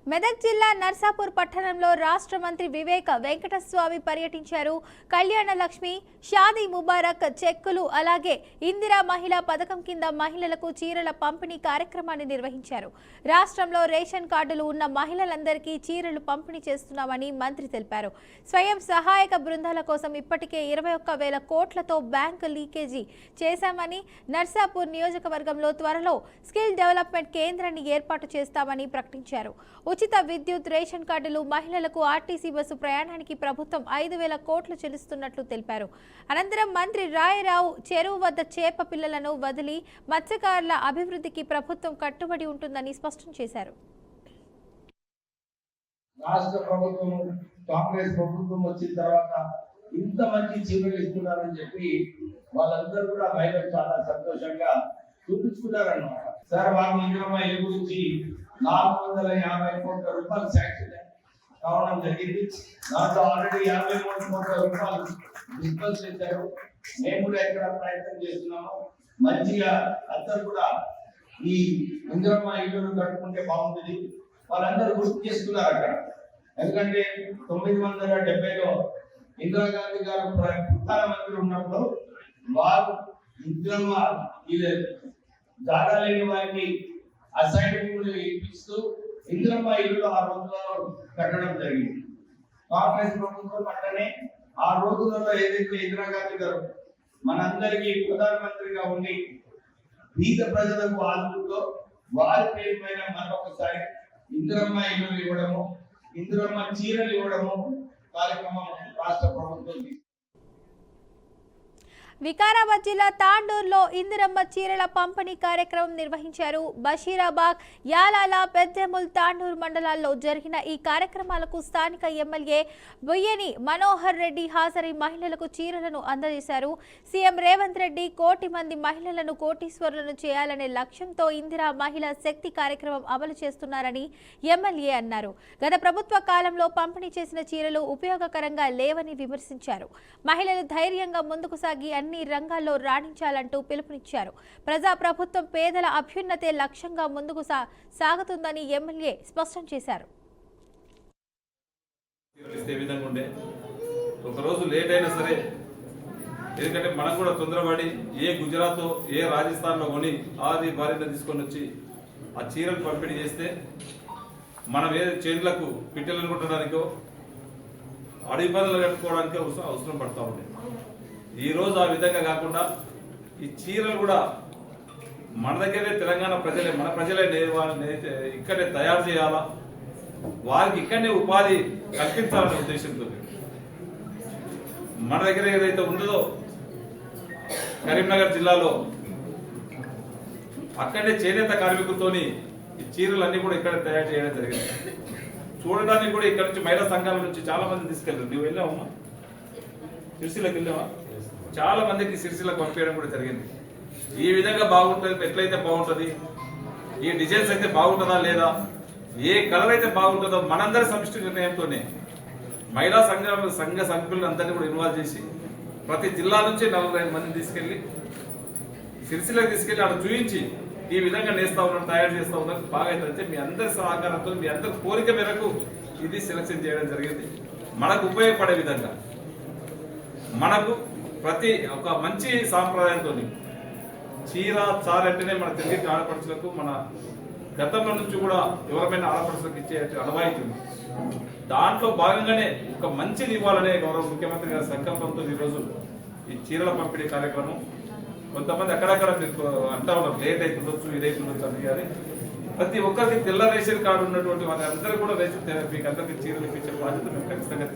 మెదక్ జిల్లా నర్సాపూర్ పట్టణంలో రాష్ట్ర మంత్రి వివేక వెంకటస్వామి పర్యటించారు. కళ్యాణ లక్ష్మి, షాదీ ముబారక్ చెక్కులు, అలాగే ఇందిరా మహిళా పథకం కింద మహిళలకు చీరల పంపిణీ కార్యక్రమాన్ని నిర్వహించారు. రాష్ట్రంలో రేషన్ కార్డులు ఉన్న మహిళలందరికీ చీరలు పంపిణీ చేస్తున్నామని మంత్రి తెలిపారు. స్వయం సహాయక బృందాల కోసం ఇప్పటికే 21,000 కోట్లతో బ్యాంకు లీకేజీ చేశామని, నర్సాపూర్ నియోజకవర్గంలో త్వరలో స్కిల్ డెవలప్మెంట్ కేంద్రాన్ని ఏర్పాటు చేస్తామని ప్రకటించారు. ఉచిత విద్యుత్, రేషన్ కార్డులు, మహిళలకు ఆర్టీసీ బస్సు ప్రయాణానికి ప్రభుత్వం 5,000 కోట్లు చెల్లిస్తున్నట్లు తెలిపారు. అనంతరం మంత్రి రాయరావు చెరువు వద్ద చేప పిల్లలను వదిలి మత్స్యకారుల అభివృద్ధికి ప్రభుత్వం కట్టుబడి ఉంటుందని స్పష్టం చేశారు. రాష్ట్ర ప్రభుత్వం, కాంగ్రెస్ ప్రభుత్వం వచ్చిన తర్వాత ఇంత మంచి చీరలు ఇస్తున్నారని చెప్పి వాళ్ళందరూ కూడా మహిళలు చాలా సంతోషంగా చూపించుకున్నారన్నమాట. సార్ వాళ్ళు ఇందిరమ్మ ఇల్లు గురించి 450 కోట్ల రూపాయలు శాంక్షన్ కావడం జరిగింది. దాంట్లో ఆల్రెడీ 53 కోట్ల రూపాయలు డిస్బర్స్ చేశారు. మేము కూడా ఎక్కడ ప్రయత్నం చేస్తున్నాము. మంచిగా అందరూ కూడా ఈ ఇందిరమ్మ ఇల్లు కట్టుకుంటే బాగుంటుంది. వాళ్ళందరూ గుర్తు చేసుకున్నారు అక్కడ. ఎందుకంటే 1970లో ఇందిరాగాంధీ గారు ప్రధానమంత్రి ఉన్నప్పుడు వారు ఇందిరమ్మ ఇల్లు జాగా లేని వారికి అసైన్మెంట్ ఇప్పిస్తూ ఇందిరమ్మ ఇల్లు ఆ రోజుల్లో కట్టడం జరిగింది. కాంగ్రెస్ ప్రభుత్వం పట్టనే ఆ రోజులలో ఏదైతే ఇందిరాగాంధీ గారు మనందరికీ ప్రధానమంత్రిగా ఉండి బీద ప్రజలకు ఆదుకుంటూ వారి పేరు పైన మరొకసారి ఇందిరమ్మ ఇల్లు ఇవ్వడము, ఇందిరమ్మ చీరలు ఇవ్వడము కార్యక్రమం రాష్ట్ర ప్రభుత్వం. వికారాబాద్ జిల్లా తాండూరులో ఇందిరమ్మ చీరల పంపిణీ కార్యక్రమం నిర్వహించారు. బషీరాబాద్, యాలాల, పెద్దెముల్, తాండూరు మండలాల్లో జరిగిన ఈ కార్యక్రమాలకు స్థానిక ఎమ్మెల్యే బొయ్యని మనోహర్ రెడ్డి హాజరై మహిళలకు చీరలను అందజేశారు. సీఎం రేవంత్ రెడ్డి 1 కోటి మంది మహిళలను కోటీశ్వరులను చేయాలనే లక్ష్యంతో ఇందిరా మహిళా శక్తి కార్యక్రమం అమలు చేస్తున్నారని ఎమ్మెల్యే అన్నారు. గత ప్రభుత్వ కాలంలో పంపిణీ చేసిన చీరలు ఉపయోగకరంగా లేవని విమర్శించారు. మహిళలు ధైర్యంగా ముందుకు సాగి అన్ని రంగాల్లో రాణించాలంటూ పిలుపునిచ్చారు. ప్రజాప్రభుత్వం పేదల అభ్యున్నతే లక్ష్యంగా ముందుకు సాగుతుందని ఎమ్మెల్యే స్పష్టం చేశారు. ఒకరోజు లేట్ అయినా సరే, ఎందుకంటే మనం కూడా తొందరపడి ఏ గుజరాత్ ఏ రాజస్థాన్ లో కొని ఆది భార్యను తీసుకొని వచ్చి ఆ చీరలు పంపిణీ చేస్తే మనం ఏ చేతులకు పిట్టెలను కొట్టడానికో అడవి పనులు కట్టుకోవడానికో అవసరం పడతా ఉంది. ఈ రోజు ఆ విధంగా కాకుండా ఈ చీరలు కూడా మన దగ్గరే తెలంగాణ ప్రజలే, మన ప్రజలే ఇక్కడే తయారు చేయాలా, వారికి ఇక్కడనే ఉపాధి కల్పించాలనే ఉద్దేశంతో మన దగ్గర ఏదైతే ఉందో కరీంనగర్ జిల్లాలో అక్కడే చేనేత కార్మికులతోని ఈ చీరలన్నీ కూడా ఇక్కడ తయారు చేయడం జరిగింది. చూడడానికి కూడా ఇక్కడ నుంచి మహిళా సంఘాల నుంచి చాలా మంది తీసుకెళ్లారు. నువ్వు వెళ్ళావమ్మా? సిరిసిల్లకి వెళ్ళావా? చాలా మందికి సిరిసిల్లకు పంపించడం కూడా జరిగింది. ఈ విధంగా బాగుంటుంది, ఎట్లయితే బాగుంటుంది, ఈ డిజైన్స్ అయితే బాగుంటుందా లేదా, ఏ కలర్ అయితే బాగుంటుందో మనందరి సమిష్టి నిర్ణయంతోనే మహిళా సంఘ సభ్యులను అందరినీ కూడా ఇన్వాల్వ్ చేసి ప్రతి జిల్లా నుంచి 45 మందిని తీసుకెళ్లి సిరిసిల్లకు తీసుకెళ్లి అక్కడ చూపించి ఈ విధంగా నేస్తా ఉన్నాం, తయారు చేస్తా ఉన్నాం, బాగా అయితే మీ అందరి సహకారంతో, మీ అందరి కోరిక మేరకు ఇది సెలక్షన్ చేయడం జరిగింది. మనకు ఉపయోగపడే విధంగా, మనకు ప్రతి ఒక మంచి సాంప్రదాయంతో చీర చాలంటేనే మన తెలుగు ఆడపడుచులకు మన గతంలో నుంచి కూడా ఎవరైనా ఆడపడుచులకు ఇచ్చే అనుభూతి ఉంది. దాంట్లో భాగంగానే ఒక మంచిది ఇవ్వాలనే గౌరవ ముఖ్యమంత్రి గారి సంకల్పంతో ఈరోజు ఈ చీరల పంపిణీ కార్యక్రమం. కొంతమంది అక్కడక్కడ అంటా ఉన్నారు లేట్ అవుతుండొచ్చు, ఇదైతుండొచ్చు అని. కానీ ప్రతి ఒక్కరికి తెల్ల రేషన్ కార్డు ఉన్నటువంటి వారి అందరూ కూడా రేషన్ మీకు అందరికీ చీరలు ఇప్పించే బాధ్యత మేము ఖచ్చితంగా